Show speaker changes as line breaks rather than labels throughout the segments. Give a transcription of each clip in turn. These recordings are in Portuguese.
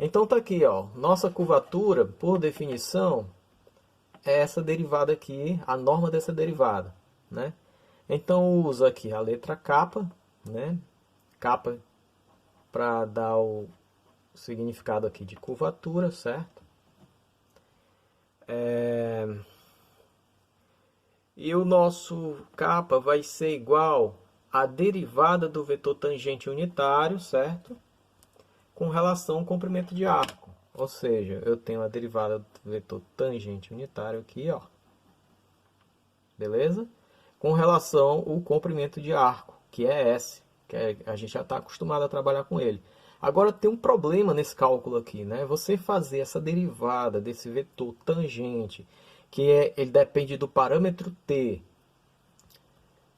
Então tá aqui, ó, nossa curvatura, por definição, é essa derivada aqui, a norma dessa derivada, né? Então uso aqui a letra kappa, né? Kappa para dar o significado aqui de curvatura, certo? E o nosso kappa vai ser igual à derivada do vetor tangente unitário, certo? Com relação ao comprimento de arco. Ou seja, eu tenho a derivada do vetor tangente unitário aqui, ó. Beleza? Com relação ao comprimento de arco, que é S, que a gente já está acostumado a trabalhar com ele. Agora tem um problema nesse cálculo aqui, né? Você fazer essa derivada desse vetor tangente, ele depende do parâmetro t,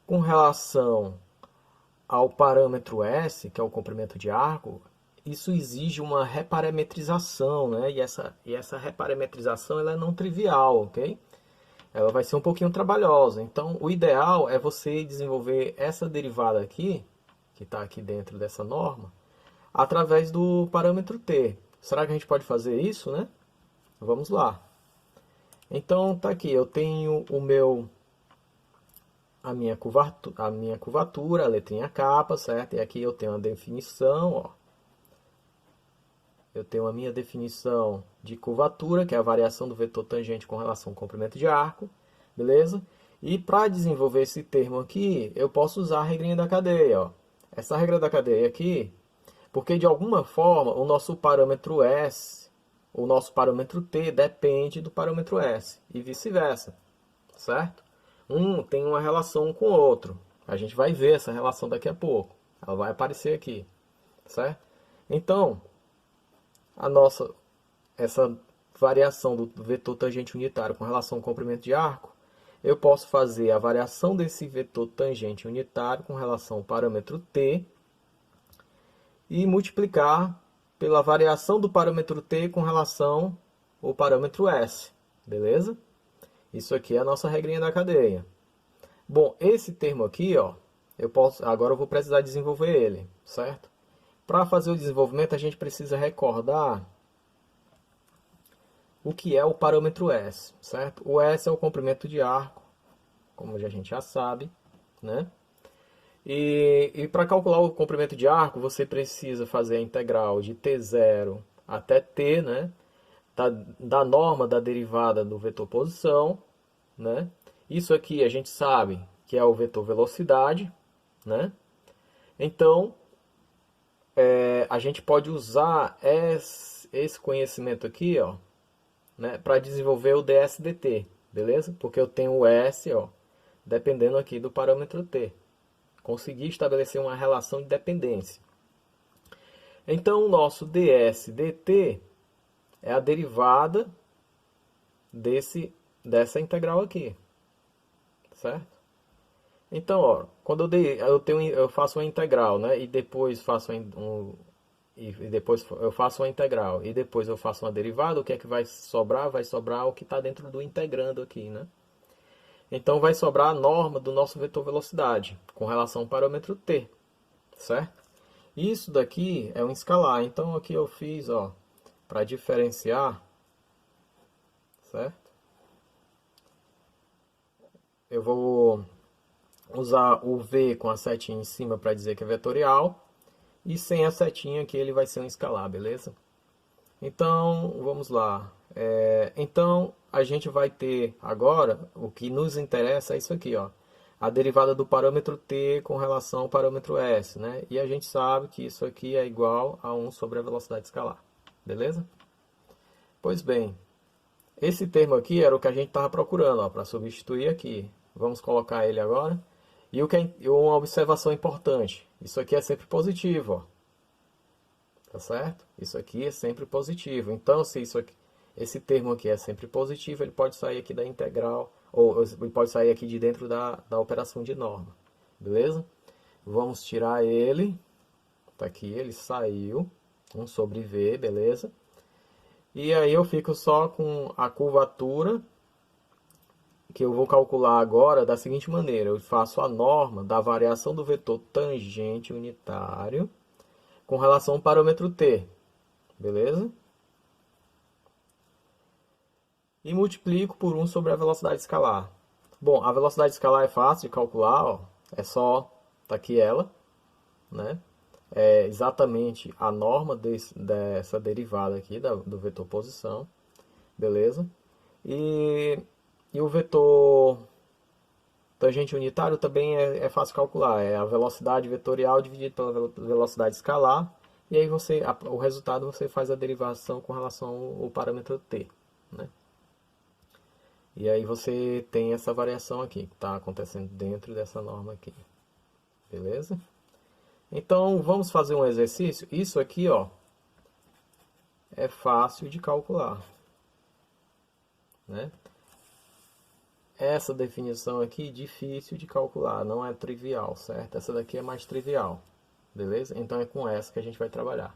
com relação ao parâmetro S, que é o comprimento de arco, isso exige uma reparametrização, né? E essa reparametrização ela é não trivial, ok? Ela vai ser um pouquinho trabalhosa. Então, o ideal é você desenvolver essa derivada aqui, que está aqui dentro dessa norma, através do parâmetro t. Será que a gente pode fazer isso, né? Vamos lá. Então, tá aqui, eu tenho a minha curvatura, a letrinha kappa, certo? E aqui eu tenho a definição, ó. Eu tenho a minha definição de curvatura, que é a variação do vetor tangente com relação ao comprimento de arco, beleza? E para desenvolver esse termo aqui, eu posso usar a regrinha da cadeia, ó. Essa regra da cadeia aqui, porque de alguma forma o nosso parâmetro S, o nosso parâmetro T depende do parâmetro S e vice-versa, certo? Um tem uma relação com o outro. A gente vai ver essa relação daqui a pouco. Ela vai aparecer aqui, certo? Então, essa variação do vetor tangente unitário com relação ao comprimento de arco, eu posso fazer a variação desse vetor tangente unitário com relação ao parâmetro t e multiplicar pela variação do parâmetro t com relação ao parâmetro s, beleza? Isso aqui é a nossa regrinha da cadeia. Bom, esse termo aqui, ó, agora eu vou precisar desenvolver ele, certo? Para fazer o desenvolvimento, a gente precisa recordar o que é o parâmetro S, certo? O S é o comprimento de arco, como a gente já sabe, né? E para calcular o comprimento de arco, você precisa fazer a integral de t0 até t, né? Da norma da derivada do vetor posição, né? Isso aqui a gente sabe que é o vetor velocidade, né? Então, a gente pode usar esse conhecimento aqui, ó, né, para desenvolver o ds/dt, beleza? Porque eu tenho o S, ó, dependendo aqui do parâmetro t. Consegui estabelecer uma relação de dependência. Então, o nosso ds/dt é a derivada dessa integral aqui, certo? Então, ó, quando eu faço uma integral, né, e depois depois eu faço uma integral e depois eu faço uma derivada, o que é que vai sobrar? Vai sobrar o que está dentro do integrando aqui, né? Então vai sobrar a norma do nosso vetor velocidade com relação ao parâmetro t, certo? Isso daqui é um escalar, então aqui eu fiz, ó, para diferenciar, certo? Eu vou usar o v com a setinha em cima para dizer que é vetorial, e sem a setinha aqui ele vai ser um escalar, beleza? Então, vamos lá. Então, a gente vai ter agora, o que nos interessa é isso aqui, ó. A derivada do parâmetro t com relação ao parâmetro s, né? E a gente sabe que isso aqui é igual a 1 sobre a velocidade escalar, beleza? Pois bem, esse termo aqui era o que a gente estava procurando, para substituir aqui. Vamos colocar ele agora. E uma observação importante, isso aqui é sempre positivo, ó. Tá certo? Isso aqui é sempre positivo. Então, se esse termo aqui é sempre positivo, ele pode sair aqui da integral, ou ele pode sair aqui de dentro da operação de norma. Beleza? Vamos tirar ele. Tá aqui, ele saiu. 1 sobre v, beleza? E aí eu fico só com a curvatura, que eu vou calcular agora da seguinte maneira. Eu faço a norma da variação do vetor tangente unitário com relação ao parâmetro t, beleza? E multiplico por 1 sobre a velocidade escalar. Bom, a velocidade escalar é fácil de calcular, ó. É só, tá aqui ela, né? É exatamente a norma dessa derivada aqui do vetor posição, beleza? E, e o vetor tangente unitário também é fácil calcular, é a velocidade vetorial dividida pela velocidade escalar, e aí o resultado você faz a derivação com relação ao parâmetro t, né? E aí você tem essa variação aqui, que está acontecendo dentro dessa norma aqui, beleza? Então, vamos fazer um exercício. Isso aqui, ó, é fácil de calcular, né? Essa definição aqui, difícil de calcular, não é trivial, certo? Essa daqui é mais trivial, beleza? Então é com essa que a gente vai trabalhar.